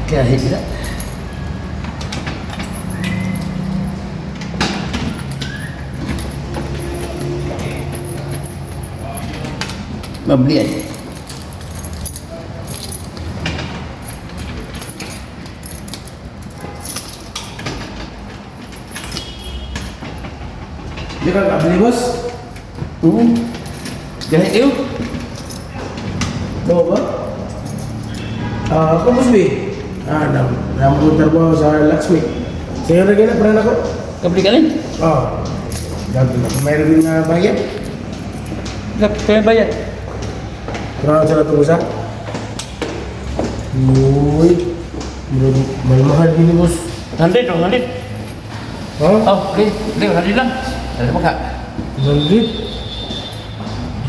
Kahit na. Mabelian. Dia kan tak beli bos. Kahit yun. Bawa apa? Aku bos bi. Nama putar bawa saya Laksmi. Saya lagi nak pernah aku. Kabeli ka rin? Dan pemain na bayar. Kaya bayad. Kurang saya tunggu sah. Uy, mahal gini bos. 100 dong, 100. Hah? Oh, okay. Hindi, 100 lang. Ada apa kak? Bandit.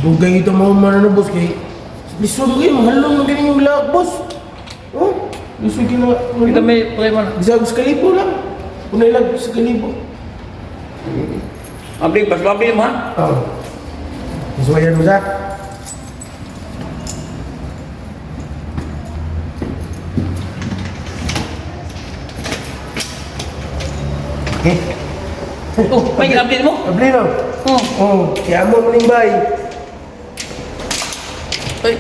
Dugay ito mau mana na bos kay. Disuruh kayo mahal lang magaling yung lahat bos. Oh, disuruh kayo Kita may pakai mana? bisa sekali po lang. Unay lang sekali po. Abdi, pas abdi mah. Sesuai mo sa. Oh, may update mo? Abli no? Kaya mo maning bay. Ay.